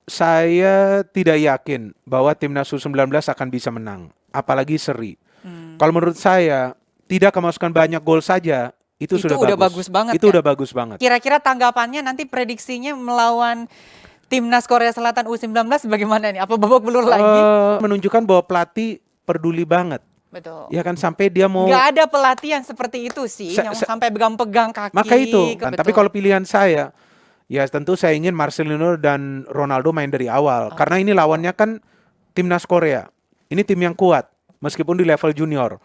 saya tidak yakin bahwa timnas U19 akan bisa menang, apalagi seri. Kalau menurut saya, tidak kemasukan banyak gol saja itu Itu sudah udah bagus. bagus banget Itu ya. udah bagus banget. Kira-kira tanggapannya nanti prediksinya melawan timnas Korea Selatan U19 bagaimana nih? Apa babak belur lagi? Menunjukkan bahwa pelatih peduli banget. Betul. Ya kan sampai dia Nggak mau ada pelatih yang seperti itu sih, yang sampai pegang-pegang maka itu kaki. kan. Tapi Betul. kalau pilihan saya, ya tentu saya ingin Marcelino dan Ronaldo main dari awal. Oh, Karena ini lawannya kan timnas Korea. Ini tim yang kuat, meskipun di level junior.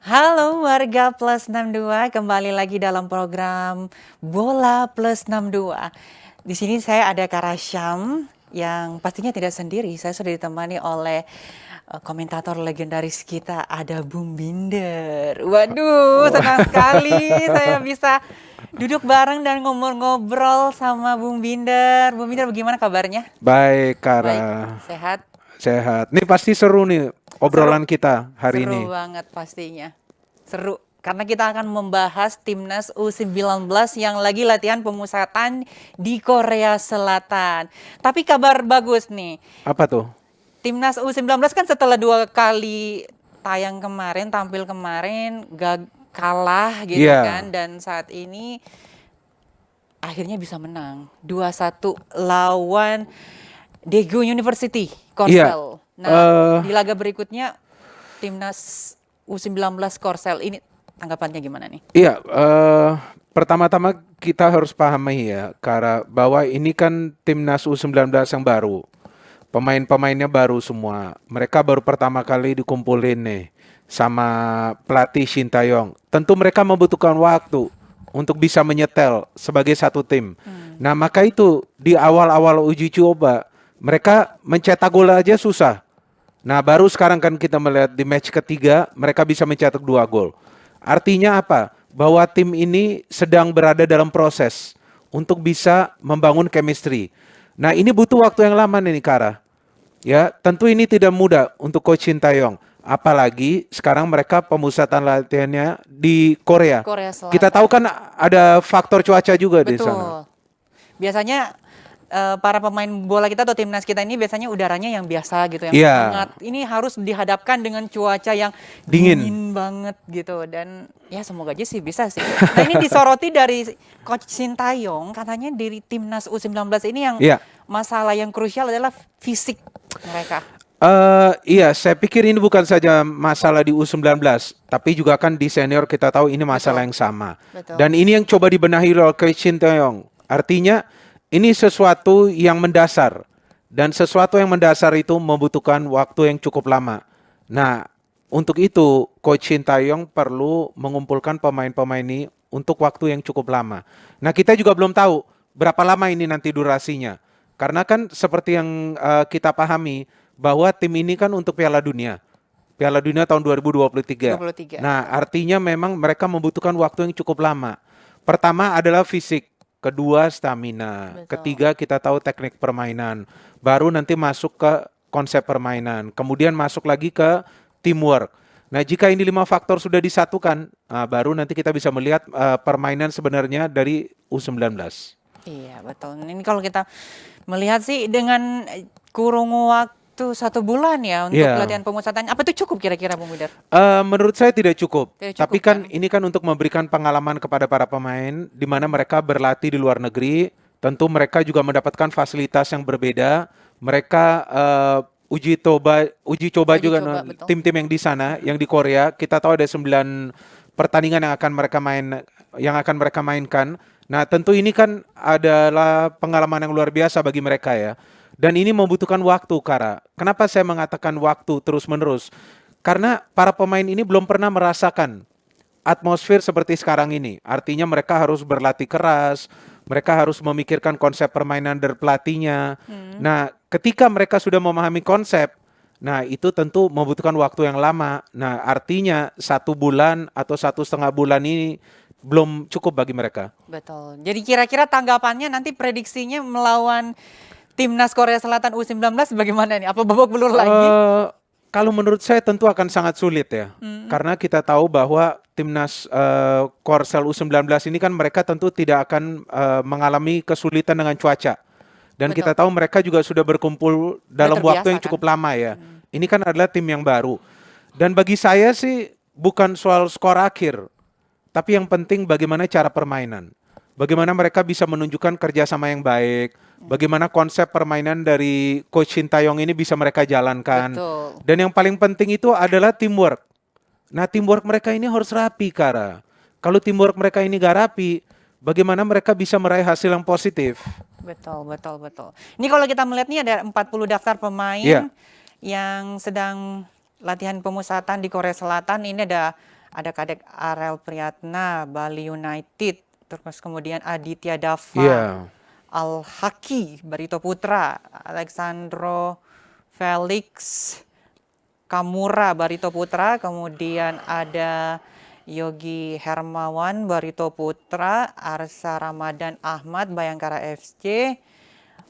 Halo warga Plus 62, kembali lagi dalam program Bola Plus 62. Di sini saya ada Karasyam yang pastinya tidak sendiri. Saya sudah ditemani oleh komentator legendaris kita, ada Bung Binder. Waduh, senang sekali saya bisa duduk bareng dan ngobrol-ngobrol sama Bung Binder. Bung Binder, bagaimana kabarnya? Baik, Baik, Kara. sehat? Sehat. Nih pasti seru nih obrolan Seru. kita hari Seru ini. banget pastinya. Seru. Karena kita akan membahas timnas U19 yang lagi latihan pemusatan di Korea Selatan. Tapi kabar bagus nih. Apa tuh? Timnas U19 kan setelah 2 kali tampil kemarin, kalah gitu Iya. kan. Dan saat ini akhirnya bisa menang. 2-1 lawan Daegu University, Iya. Korsel. Nah, di laga berikutnya timnas U19 Korsel ini tanggapannya gimana nih? Iya, pertama-tama kita harus pahami ya, Kara, bahwa ini kan timnas U19 yang baru. Pemain-pemainnya baru semua. Mereka baru pertama kali dikumpulin nih sama pelatih Shin Tae-yong. Tentu mereka membutuhkan waktu untuk bisa menyetel sebagai satu tim. Nah, maka itu di awal-awal uji coba mereka mencetak gol aja susah. Nah, baru sekarang kan kita melihat di match ketiga mereka bisa mencetak 2 gol. Artinya apa? Bahwa tim ini sedang berada dalam proses untuk bisa membangun chemistry. Nah, ini butuh waktu yang lama nih, Kara. Ya, tentu ini tidak mudah untuk Coach Shin Tae-yong. Apalagi sekarang mereka pemusatan latihannya di Korea. Korea Selatan. Kita tahu kan ada faktor cuaca juga di sana. Betul. Biasanya para pemain bola kita atau timnas kita ini biasanya udaranya yang biasa gitu, yang Iya. hangat. Ini harus dihadapkan dengan cuaca yang Dingin. dingin banget gitu. Dan ya semoga aja sih bisa sih. Nah, ini disoroti dari Coach Shin Tae-yong, katanya dari timnas U19 ini yang Iya. masalah yang krusial adalah fisik mereka. Iya, saya pikir ini bukan saja masalah di U19, tapi juga kan di senior kita tahu ini masalah Betul. yang sama. Betul. Dan ini yang coba dibenahi oleh Coach Shin Tae-yong. Artinya ini sesuatu yang mendasar. Dan sesuatu yang mendasar itu membutuhkan waktu yang cukup lama. Nah, untuk itu Coach Shin Tae-yong perlu mengumpulkan pemain-pemain ini untuk waktu yang cukup lama. Nah, kita juga belum tahu berapa lama ini nanti durasinya. Karena kan seperti yang kita pahami bahwa tim ini kan untuk Piala Dunia. Piala Dunia tahun 2023. 23. Nah, artinya memang mereka membutuhkan waktu yang cukup lama. Pertama adalah fisik, kedua stamina, Betul. ketiga kita tahu teknik permainan. Baru nanti masuk ke konsep permainan, kemudian masuk lagi ke teamwork. Nah, jika ini 5 faktor sudah disatukan, baru nanti kita bisa melihat permainan sebenarnya dari U19. Iya, betul. Ini kalau kita melihat sih dengan kurun waktu 1 bulan ya untuk Iya. latihan pemusatan, apa itu cukup kira-kira Bung Widar? Menurut saya tidak cukup. Tidak cukup, Tapi kan kan? ini kan untuk memberikan pengalaman kepada para pemain di mana mereka berlatih di luar negeri, tentu mereka juga mendapatkan fasilitas yang berbeda. Mereka uji coba juga betul. tim-tim yang di sana, yang di Korea. Kita tahu ada 9 pertandingan yang akan mereka mainkan. Nah, tentu ini kan adalah pengalaman yang luar biasa bagi mereka ya. Dan ini membutuhkan waktu, Kara. Kenapa saya mengatakan waktu terus-menerus? Karena para pemain ini belum pernah merasakan atmosfer seperti sekarang ini. Artinya mereka harus berlatih keras, mereka harus memikirkan konsep permainan dari pelatihnya. Nah, ketika mereka sudah memahami konsep, nah itu tentu membutuhkan waktu yang lama. Nah, artinya 1 bulan atau 1,5 bulan ini belum cukup bagi mereka. Betul. Jadi kira-kira tanggapannya nanti prediksinya melawan timnas Korea Selatan U19 bagaimana nih? Apa babak belur lagi? Kalau menurut saya tentu akan sangat sulit ya. Karena kita tahu bahwa timnas Korsel U19 ini kan mereka tentu tidak akan mengalami kesulitan dengan cuaca. Dan Betul. kita tahu mereka juga sudah berkumpul dalam terbiasa waktu yang kan? cukup lama ya. Ini kan adalah tim yang baru. Dan bagi saya sih bukan soal skor akhir, tapi yang penting bagaimana cara permainan. Bagaimana mereka bisa menunjukkan kerjasama yang baik. Bagaimana konsep permainan dari Coach Shin Tae-yong ini bisa mereka jalankan. Betul. Dan yang paling penting itu adalah teamwork. Nah, teamwork mereka ini harus rapi, Kara. Kalau teamwork mereka ini gak rapi, bagaimana mereka bisa meraih hasil yang positif? Betul, betul, betul. Ini kalau kita melihat nih ada 40 daftar pemain Iya. yang sedang latihan pemusatan di Korea Selatan. Ini ada Kadek Arel Priyatna, Bali United, terus kemudian Aditya Dava, Iya. Al-Haki, Barito Putra, Alexandro Felix, Kamura, Barito Putra, kemudian ada Yogi Hermawan, Barito Putra, Arsa Ramadan Ahmad, Bayangkara FC.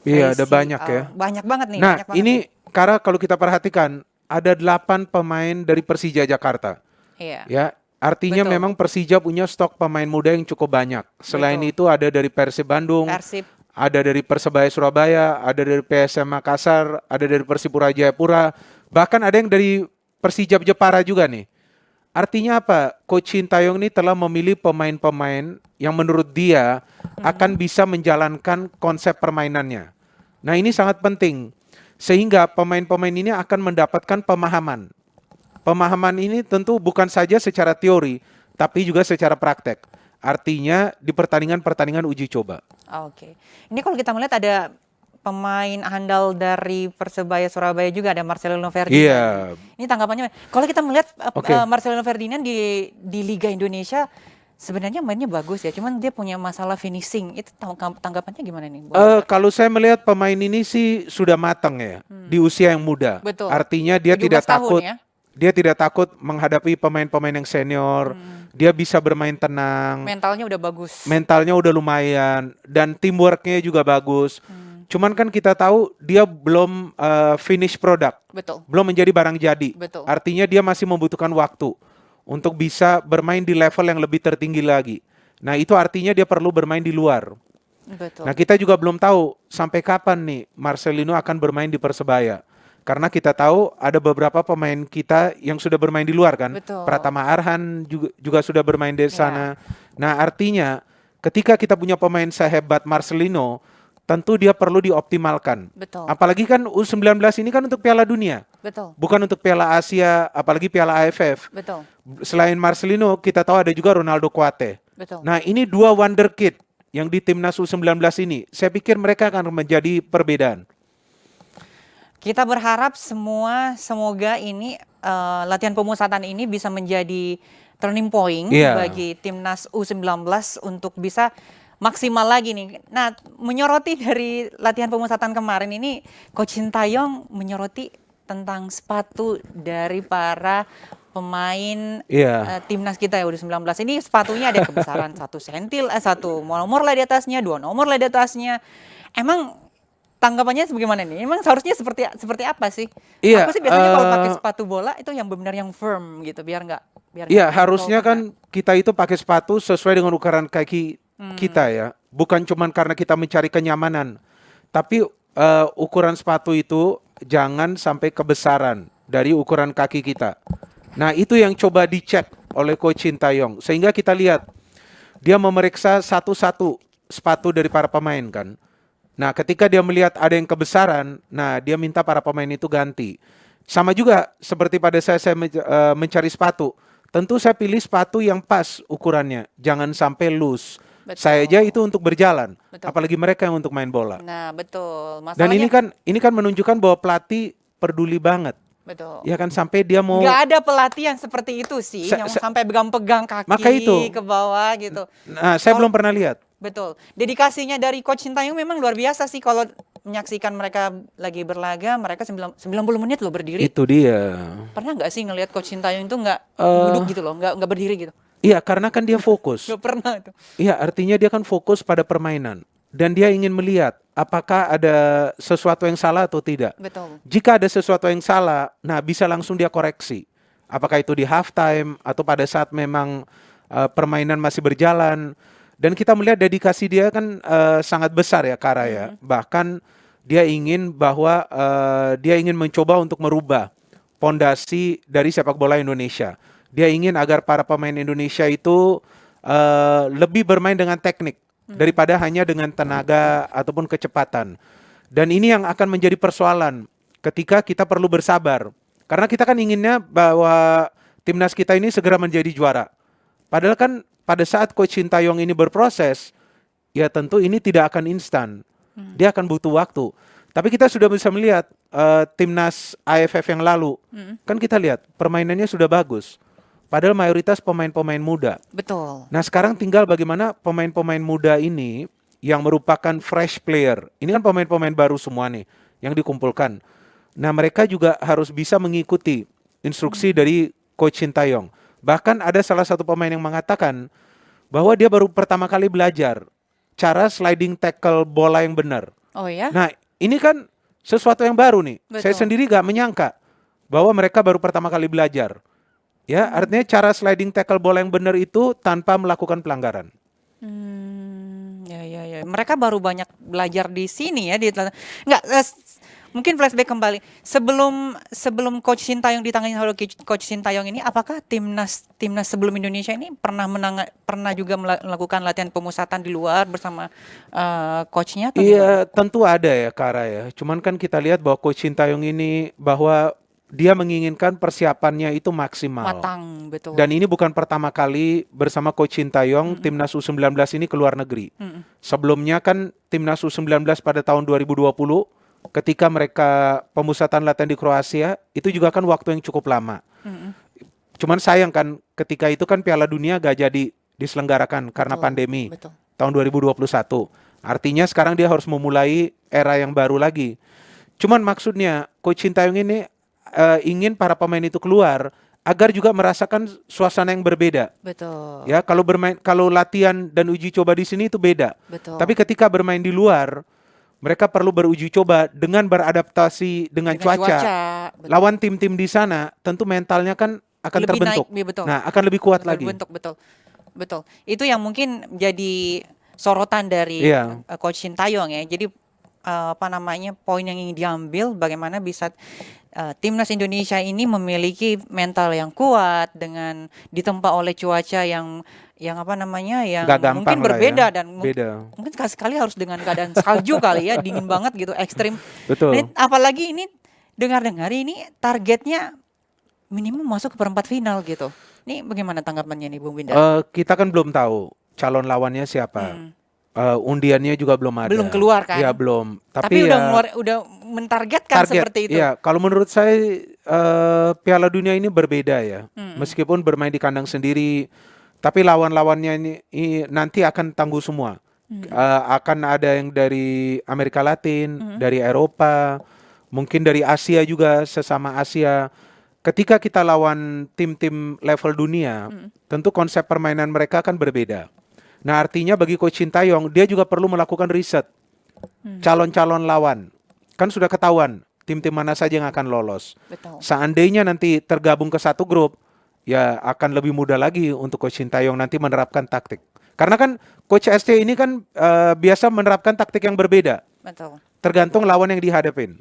Iya, ada Resi banyak ya. Banyak banget nih, Nah, banyak banget ini nih. Kara kalau kita perhatikan ada 8 pemain dari Persija Jakarta. Iya, Ya, artinya betul. memang Persija punya stok pemain muda yang cukup banyak. Selain Betul. itu ada dari Persib Bandung, Persib, ada dari Persebaya Surabaya, ada dari PSM Makassar, ada dari Persipura Jayapura, bahkan ada yang dari Persijap Jepara juga nih. Artinya apa? Coach Shin Tae-yong ini telah memilih pemain-pemain yang menurut dia akan bisa menjalankan konsep permainannya. Nah, ini sangat penting. Sehingga pemain-pemain ini akan mendapatkan pemahaman. Pemahaman ini tentu bukan saja secara teori, tapi juga secara praktek. Artinya di pertandingan-pertandingan uji coba. oke. Ini kalau kita melihat ada pemain handal dari Persebaya Surabaya juga, ada Marcelino Ferdinand. Iya. Ini tanggapannya, kalau kita melihat Oke. Marcelino Ferdinand di Liga Indonesia sebenarnya mainnya bagus ya, cuman dia punya masalah finishing. Itu tanggapannya gimana nih? Kalau saya melihat pemain ini sih sudah matang ya di usia yang muda. Betul. Artinya dia 17 tidak tahun takut. ya. Dia tidak takut menghadapi pemain-pemain yang senior. Dia bisa bermain tenang. Mentalnya udah bagus. Mentalnya udah lumayan dan teamworknya juga bagus. Cuman kan kita tahu dia belum finish product, Betul. belum menjadi barang jadi. Betul. Artinya dia masih membutuhkan waktu untuk bisa bermain di level yang lebih tertinggi lagi. Nah, itu artinya dia perlu bermain di luar. Betul. Nah, kita juga belum tahu sampai kapan nih Marcelino akan bermain di Persebaya. Karena kita tahu ada beberapa pemain kita yang sudah bermain di luar kan. Betul. Pratama Arhan juga sudah bermain di Ya. sana. Nah, artinya ketika kita punya pemain sehebat Marcelino, tentu dia perlu dioptimalkan. Betul. Apalagi kan U19 ini kan untuk Piala Dunia, Betul. bukan untuk Piala Asia, apalagi Piala AFF. Betul. Selain Marcelino, kita tahu ada juga Ronaldo Kuate. Betul. Nah, ini dua wonderkid yang di timnas U19 ini. Saya pikir mereka akan menjadi perbedaan. Kita berharap semoga ini latihan pemusatan ini bisa menjadi turning point Iya. bagi timnas U19 untuk bisa maksimal lagi nih. Nah, menyoroti dari latihan pemusatan kemarin ini, Coach Shin Tae-yong menyoroti tentang sepatu dari para pemain Iya. timnas kita ya U19. Ini sepatunya ada kebesaran 1 sentil, 1 nomor lah di atasnya, 2 nomor lah di atasnya. Emang tanggapannya bagaimana nih? Emang seharusnya seperti apa sih? Iya, Aku sih biasanya kalau pakai sepatu bola itu yang benar yang firm gitu, biar nggak Iya, nggak harusnya jempol kan kita itu pakai sepatu sesuai dengan ukuran kaki kita ya. Bukan cuman karena kita mencari kenyamanan. Tapi ukuran sepatu itu jangan sampai kebesaran dari ukuran kaki kita. Nah, itu yang coba dicek oleh Coach Shin Tae-yong. Sehingga kita lihat dia memeriksa satu-satu sepatu dari para pemain kan. Nah, ketika dia melihat ada yang kebesaran, nah dia minta para pemain itu ganti. Sama juga seperti pada saya mencari sepatu. Tentu saya pilih sepatu yang pas ukurannya, jangan sampai loose. Betul. Saya aja itu untuk berjalan, Betul. apalagi mereka yang untuk main bola. Nah, betul. Dan Masalahnya ini kan menunjukkan bahwa pelatih peduli banget. betul. Ya kan sampai dia mau Nggak ada pelatihan seperti itu sih, yang sampai pegang-pegang kaki Maka itu. ke bawah gitu. Nah, saya belum pernah lihat. Betul. Dedikasinya dari Coach Shin Tae-yong memang luar biasa sih kalau menyaksikan mereka lagi berlaga, mereka 90 menit loh berdiri. Itu dia. Pernah nggak sih ngelihat Coach Shin Tae-yong itu nggak duduk gitu loh, nggak berdiri gitu? Iya, karena kan dia fokus. Nggak pernah itu. Iya, artinya dia kan fokus pada permainan. Dan dia ingin melihat apakah ada sesuatu yang salah atau tidak. Betul. Jika ada sesuatu yang salah, nah bisa langsung dia koreksi. Apakah itu di halftime atau pada saat memang permainan masih berjalan. Dan kita melihat dedikasi dia kan sangat besar ya, Kara ya. Bahkan dia ingin bahwa dia ingin mencoba untuk merubah pondasi dari sepak bola Indonesia. Dia ingin agar para pemain Indonesia itu lebih bermain dengan teknik daripada hanya dengan tenaga ataupun kecepatan. Dan ini yang akan menjadi persoalan ketika kita perlu bersabar. Karena kita kan inginnya bahwa timnas kita ini segera menjadi juara. Padahal kan pada saat Coach Sintayong ini berproses, ya tentu ini tidak akan instan. Dia akan butuh waktu. Tapi kita sudah bisa melihat timnas AFF yang lalu. Kan kita lihat permainannya sudah bagus. Padahal mayoritas pemain-pemain muda. Betul. Nah sekarang tinggal bagaimana pemain-pemain muda ini yang merupakan fresh player. Ini kan pemain-pemain baru semua nih yang dikumpulkan. Nah mereka juga harus bisa mengikuti instruksi dari Coach Sintayong. Bahkan ada salah satu pemain yang mengatakan bahwa dia baru pertama kali belajar cara sliding tackle bola yang benar. Oh ya? Nah ini kan sesuatu yang baru nih. Betul. Saya sendiri gak menyangka bahwa mereka baru pertama kali belajar. Ya, artinya cara sliding tackle bola yang benar itu tanpa melakukan pelanggaran. Ya. Mereka baru banyak belajar di sini ya. Enggak, mungkin flashback kembali. Sebelum Coach Sintayong ditangani oleh Coach Sintayong ini, apakah timnas sebelum Indonesia ini pernah juga melakukan latihan pemusatan di luar bersama coachnya? Iya, tentu ada ya, Kara ya. Cuman kan kita lihat bahwa Coach Sintayong ini bahwa dia menginginkan persiapannya itu maksimal. Matang, betul. Dan ini bukan pertama kali bersama Coach Sintayong timnas U19 ini ke luar negeri. Sebelumnya kan timnas U19 pada tahun 2020 ketika mereka pemusatan latihan di Kroasia itu juga kan waktu yang cukup lama. Cuman sayang kan ketika itu kan Piala Dunia gak jadi diselenggarakan karena pandemi. Betul. Tahun 2021. Artinya sekarang dia harus memulai era yang baru lagi. Cuman maksudnya Coach Sintayong ini ingin para pemain itu keluar agar juga merasakan suasana yang berbeda. Betul. Ya, kalau latihan dan uji coba di sini itu beda. Betul. Tapi ketika bermain di luar, mereka perlu beruji coba dengan beradaptasi dengan cuaca. Betul. Lawan tim-tim di sana, tentu mentalnya kan akan Lebih terbentuk. naik, betul. Nah, akan lebih kuat lagi. Betul. Itu yang mungkin jadi sorotan dari Coach Sintayong ya. Jadi poin yang ingin diambil bagaimana bisa timnas Indonesia ini memiliki mental yang kuat dengan ditempa oleh cuaca yang mungkin berbeda dan mungkin sekali harus dengan keadaan salju kali ya, dingin banget gitu, ekstrim. Betul. Nah, apalagi ini dengar-dengar ini targetnya minimum masuk ke perempat final gitu. Ini bagaimana tanggapannya nih Bung Windar? Kita kan belum tahu calon lawannya siapa. Undiannya juga belum ada. Belum keluar kan? Ya belum. Tapi udah mentargetkan seperti itu. Ya, kalau menurut saya Piala Dunia ini berbeda ya. Meskipun bermain di kandang sendiri, tapi lawan-lawannya ini nanti akan tangguh semua. Akan ada yang dari Amerika Latin, dari Eropa, mungkin dari Asia juga, sesama Asia. Ketika kita lawan tim-tim level dunia, tentu konsep permainan mereka akan berbeda. Nah artinya bagi Coach Sintayong, dia juga perlu melakukan riset calon-calon lawan. Kan sudah ketahuan tim-tim mana saja yang akan lolos. Betul. Seandainya nanti tergabung ke satu grup, ya akan lebih mudah lagi untuk Coach Sintayong nanti menerapkan taktik. Karena kan Coach ST ini kan biasa menerapkan taktik yang berbeda. Betul. Tergantung lawan yang dihadapin.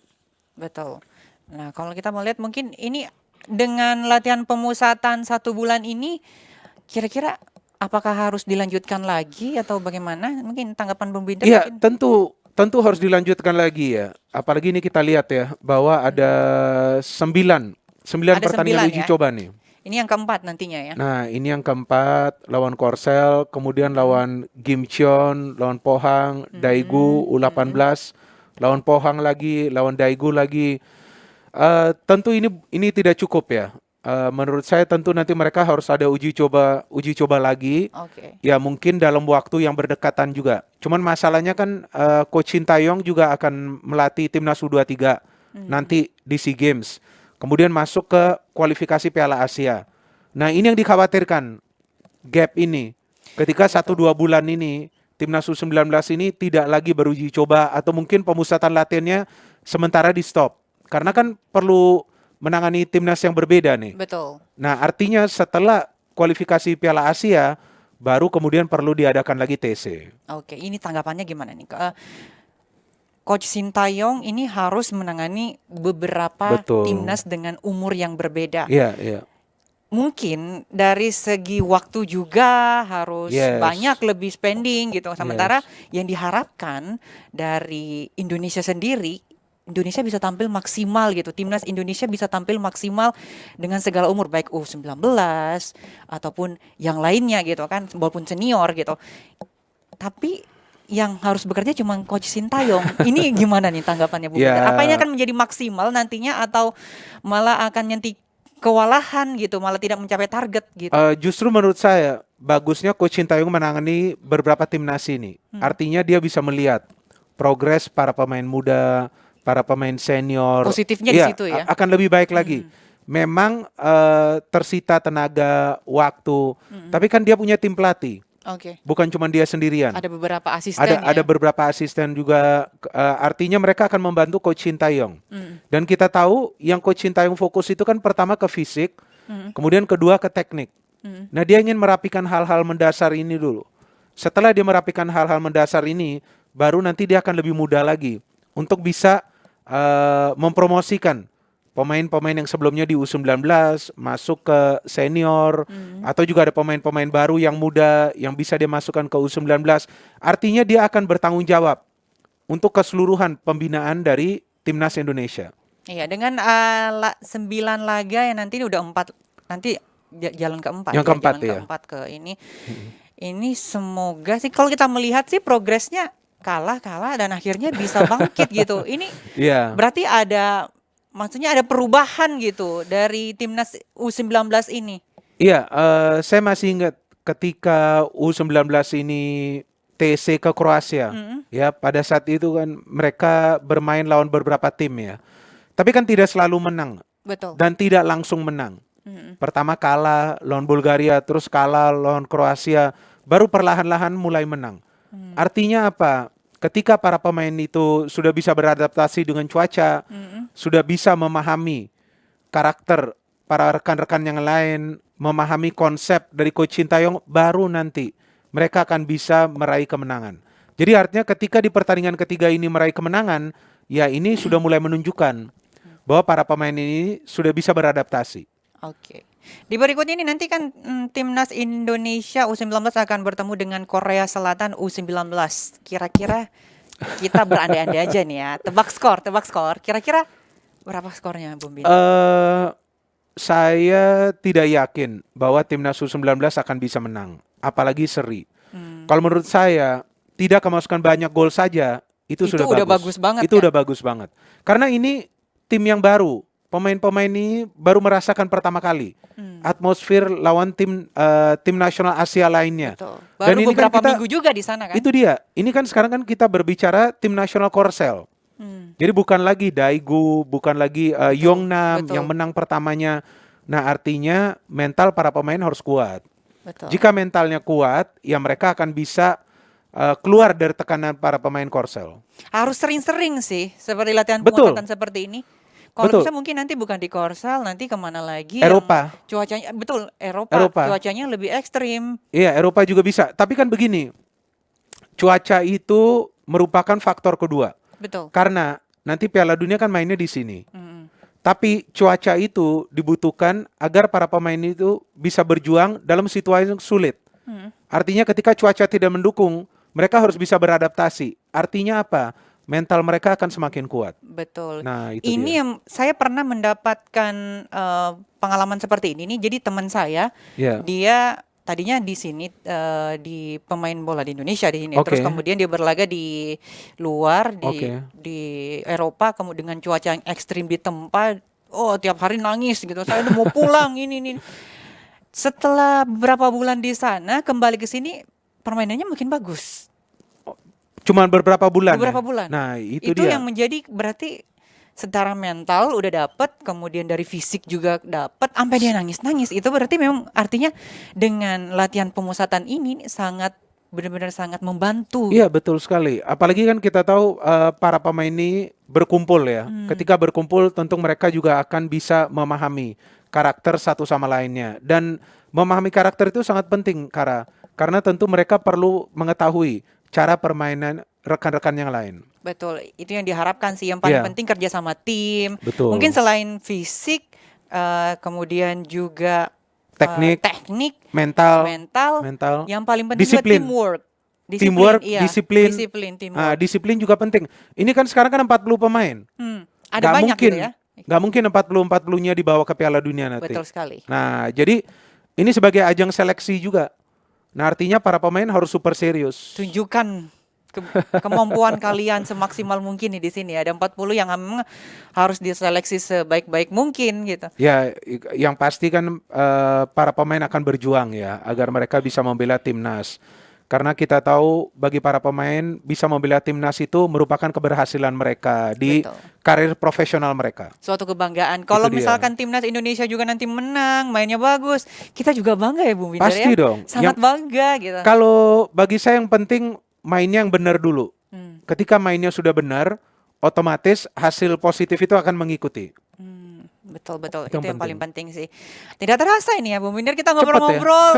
Betul. Nah kalau kita melihat mungkin ini dengan latihan pemusatan 1 bulan ini, kira-kira apakah harus dilanjutkan lagi atau bagaimana? Mungkin tanggapan Bung Binder. Iya, tentu harus dilanjutkan lagi ya. Apalagi ini kita lihat ya bahwa ada 9 pertandingan uji coba nih. Ini yang keempat nantinya ya. Nah, ini yang keempat lawan Korsel, kemudian lawan Gimcheon, lawan Pohang, Daegu U18, lawan Pohang lagi, lawan Daegu lagi. Tentu ini tidak cukup ya. Menurut saya tentu nanti mereka harus ada uji coba lagi. Ya mungkin dalam waktu yang berdekatan juga. Cuman masalahnya kan Coach Sintayong juga akan melatih timnas U23 nanti di SEA Games. Kemudian masuk ke kualifikasi Piala Asia. Nah ini yang dikhawatirkan, gap ini. Ketika 1-2 bulan ini timnas U19 ini tidak lagi beruji coba atau mungkin pemusatan latihannya sementara di stop. Karena kan perlu menangani timnas yang berbeda nih. Betul. Nah, artinya setelah kualifikasi Piala Asia baru kemudian perlu diadakan lagi TC. Oke, ini tanggapannya gimana nih? Coach Sintayong ini harus menangani beberapa Betul. timnas dengan umur yang berbeda. Iya, iya. Mungkin dari segi waktu juga harus Yes. banyak lebih spending gitu. Sementara Yes. yang diharapkan dari Indonesia sendiri, Indonesia bisa tampil maksimal gitu. Timnas Indonesia bisa tampil maksimal dengan segala umur, baik U19 ataupun yang lainnya gitu kan, walaupun senior gitu. Tapi yang harus bekerja cuma Coach Sintayong. Ini gimana nih tanggapannya Bu Ya. Peter? Apa ini akan menjadi maksimal nantinya atau malah akan nyentik kewalahan gitu, malah tidak mencapai target gitu? Justru menurut saya bagusnya Coach Sintayong menangani beberapa timnas ini. Artinya dia bisa melihat progres para pemain muda, para pemain senior. Positifnya di Iya, situ ya. akan lebih baik lagi. Memang tersita tenaga, waktu, tapi kan dia punya tim pelatih. Oke. Bukan cuma dia sendirian. Ada beberapa asisten Ada ya. beberapa asisten juga. Artinya mereka akan membantu Coach Sintayong. Dan kita tahu yang Coach Sintayong fokus itu kan pertama ke fisik, kemudian kedua ke teknik. Nah, dia ingin merapikan hal-hal mendasar ini dulu. Setelah dia merapikan hal-hal mendasar ini, baru nanti dia akan lebih mudah lagi untuk bisa mempromosikan pemain-pemain yang sebelumnya di U19 masuk ke senior, atau juga ada pemain-pemain baru yang muda yang bisa dia masukkan ke U19. Artinya dia akan bertanggung jawab untuk keseluruhan pembinaan dari timnas Indonesia. Iya, dengan 9 laga yang nanti ini udah 4, nanti jalan keempat Yang ya, keempat, jalan ya. keempat ke ini. Ini semoga sih kalau kita melihat sih progresnya kalah dan akhirnya bisa bangkit gitu. Ini Iya. berarti maksudnya ada perubahan gitu dari timnas U19 ini. Iya, saya masih ingat ketika U19 ini TC ke Kroasia. Ya, pada saat itu kan mereka bermain lawan beberapa tim ya. Tapi kan tidak selalu menang Betul. dan tidak langsung menang. Pertama kalah lawan Bulgaria, terus kalah lawan Kroasia, baru perlahan-lahan mulai menang. Artinya apa? Ketika para pemain itu sudah bisa beradaptasi dengan cuaca, sudah bisa memahami karakter para rekan-rekan yang lain, memahami konsep dari Coach Sintayong, baru nanti mereka akan bisa meraih kemenangan. Jadi artinya ketika di pertandingan ketiga ini meraih kemenangan, ya ini sudah mulai menunjukkan bahwa para pemain ini sudah bisa beradaptasi. Oke. Di berikutnya ini nanti kan timnas Indonesia U19 akan bertemu dengan Korea Selatan U19. Kira-kira kita berandai-andai aja nih ya. Tebak skor. Kira-kira berapa skornya, Bung Bin? Saya tidak yakin bahwa timnas U19 akan bisa menang, apalagi seri. Kalau menurut saya, tidak kemasukan banyak gol saja, itu sudah bagus banget. Itu ya? udah bagus banget. Karena ini tim yang baru. Pemain-pemain ini baru merasakan pertama kali atmosfer lawan tim nasional Asia lainnya. Betul. Dan Baru ini kan beberapa kita- minggu juga di sana kan? Itu dia. Ini kan sekarang kan kita berbicara tim nasional Korsel. Jadi bukan lagi Daegu, bukan lagi Yongnam betul. yang menang pertamanya. Nah, artinya mental para pemain harus kuat. Betul. Jika mentalnya kuat, ya mereka akan bisa keluar dari tekanan para pemain Korsel. Harus sering-sering sih, seperti latihan Betul. penguatan seperti ini. Kalau Betul. bisa mungkin nanti bukan di Korsel, nanti kemana lagi? Eropa. Yang cuacanya, betul, Eropa. Eropa. Cuacanya lebih ekstrim. Iya, Eropa juga bisa. Tapi kan begini, cuaca itu merupakan faktor kedua. Betul. Karena nanti Piala Dunia kan mainnya di sini. Tapi cuaca itu dibutuhkan agar para pemain itu bisa berjuang dalam situasi yang sulit. Artinya ketika cuaca tidak mendukung, mereka harus bisa beradaptasi. Artinya apa? Mental mereka akan semakin kuat. Betul. Nah, itu Ini dia. yang saya pernah mendapatkan pengalaman seperti ini nih. Jadi teman saya, Ya. dia tadinya di sini di pemain bola di Indonesia di sini. Oke. Terus kemudian dia berlaga di luar Oke. di Eropa, kemudian dengan cuaca yang ekstrim di tempat. Oh, tiap hari nangis gitu. Saya udah mau pulang ini. Setelah beberapa bulan di sana, kembali ke sini permainannya makin bagus. Cuman beberapa bulan. Beberapa ya? bulan. Nah, itu Itu dia. yang menjadi berarti secara mental udah dapet, kemudian dari fisik juga dapet, sampai dia nangis-nangis. Itu berarti memang artinya dengan latihan pemusatan ini sangat benar-benar sangat membantu. Iya, betul sekali. Apalagi kan kita tahu para pemain ini berkumpul ya. Ketika berkumpul tentu mereka juga akan bisa memahami karakter satu sama lainnya. Dan memahami karakter itu sangat penting, karena tentu mereka perlu mengetahui cara permainan rekan-rekan yang lain. Betul, itu yang diharapkan sih. Yang paling Iya, penting kerja sama tim. Mungkin betul. selain fisik, kemudian juga Teknik, teknik, mental, mental, mental, yang paling penting juga disiplin. teamwork. Teamwork, Iya, disiplin. disiplin, teamwork. Disiplin juga penting. Ini kan sekarang kan 40 pemain. Ada Nggak banyak mungkin, gitu ya. nggak mungkin 40-40-nya dibawa ke Piala Dunia nanti. Betul sekali. Nah, jadi ini sebagai ajang seleksi juga. Nah, artinya para pemain harus super serius. Tunjukkan kemampuan kalian semaksimal mungkin nih di sini. Ada 40 yang memang harus diseleksi sebaik-baik mungkin gitu. Ya, yang pasti kan para pemain akan berjuang ya agar mereka bisa membela timnas. Karena kita tahu bagi para pemain bisa membela timnas itu merupakan keberhasilan mereka di Betul. karir profesional mereka. Suatu kebanggaan. Itu Kalau dia. misalkan timnas Indonesia juga nanti menang, mainnya bagus, kita juga bangga ya Bung Winter Pasti ya. dong. Sangat bangga gitu. Kalau bagi saya yang penting mainnya yang benar dulu. Ketika mainnya sudah benar, otomatis hasil positif itu akan mengikuti. Betul-betul, Itu itu yang yang paling penting. penting sih. Tidak terasa ini ya Bung Winter, kita Cepet ya. ngobrol-ngobrol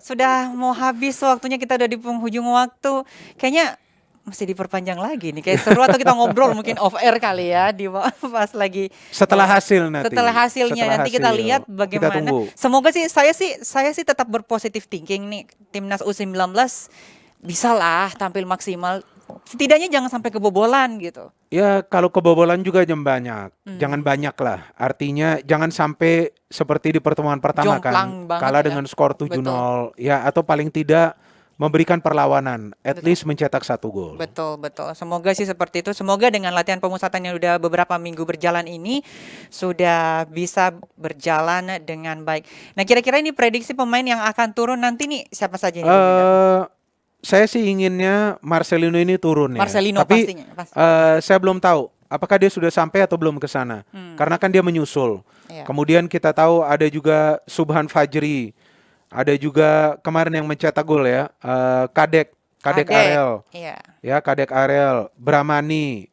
sudah mau habis waktunya, kita udah di penghujung waktu. Kayaknya mesti diperpanjang lagi nih, kayak seru, atau kita ngobrol mungkin off air kali ya di pas lagi Setelah hasil nanti. setelah hasilnya Setelah nanti kita hasil, lihat kita bagaimana. tunggu. Semoga sih saya sih tetap berpositif thinking nih, timnas U19 bisa lah tampil maksimal. Setidaknya jangan sampai kebobolan gitu. Ya, kalau kebobolan juga jangan banyak lah. Artinya jangan sampai seperti di pertemuan pertama Jomplang kan, banget kalah ya. dengan skor 7-0. Ya, atau paling tidak memberikan perlawanan, at least mencetak 1 gol. Betul, betul. Semoga sih seperti itu. Semoga dengan latihan pemusatan yang udah beberapa minggu berjalan ini sudah bisa berjalan dengan baik. Nah, kira-kira ini prediksi pemain yang akan turun nanti nih siapa saja nih, Bung Winter? Saya sih inginnya Marcelino ini turun ya. Marcelino Tapi pastinya, pasti. saya belum tahu apakah dia sudah sampai atau belum ke sana. Karena kan dia menyusul. Iya. Kemudian kita tahu ada juga Subhan Fajri. Ada juga kemarin yang mencetak gol ya, Kadek Kadek, Arel. iya. Ya, Kadek Arel, Bramdani.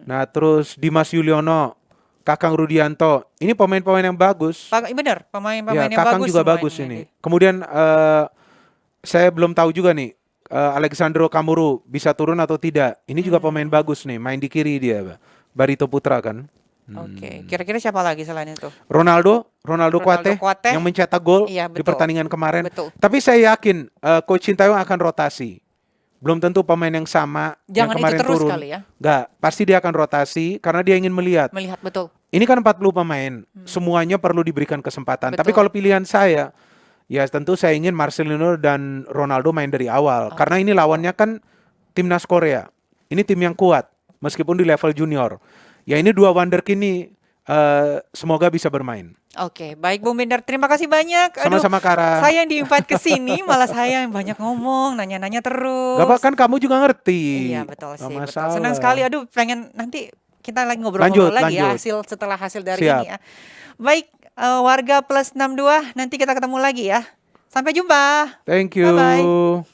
Nah, terus Dimas Yuliono, Kakang Rudianto. Ini pemain-pemain yang bagus. Bener, pemain-pemain Ya, yang Kakang bagus juga semuanya bagus nih. ini. Kemudian saya belum tahu juga nih, Alexandro Kamuru bisa turun atau tidak. Ini juga pemain bagus nih, main di kiri dia, Barito Putra kan. Oke, kira-kira siapa lagi selain itu? Ronaldo Ronaldo Kuate. yang mencetak gol Iya, di betul. pertandingan kemarin. Betul. Tapi saya yakin Coach Sintayong akan rotasi. Belum tentu pemain yang sama yang Jangan itu kemarin terus turun. kali ya. Nggak, pasti dia akan rotasi karena dia ingin melihat. Melihat betul. Ini kan 40 pemain, semuanya perlu diberikan kesempatan. Tapi Betul. kalau pilihan saya, ya tentu saya ingin Marcelino dan Ronaldo main dari awal. Karena ini lawannya kan timnas Korea. Ini tim yang kuat, meskipun di level junior. Ya ini dua wonderkid ini semoga bisa bermain. Oke, baik Bung Binder, terima kasih banyak. Aduh, Sama-sama Kara. saya yang di-invite ke sini, malah saya yang banyak ngomong, nanya-nanya terus. Gak apa, kan kamu juga ngerti. Iya, betul Nggak sih, betul. masalah. Senang sekali. Aduh, pengen nanti kita lagi ngobrol-ngobrol lagi ya, lanjut. setelah hasil dari Siap. ini ya. Baik, warga plus 62, nanti kita ketemu lagi ya. Sampai jumpa. Thank you. Bye-bye.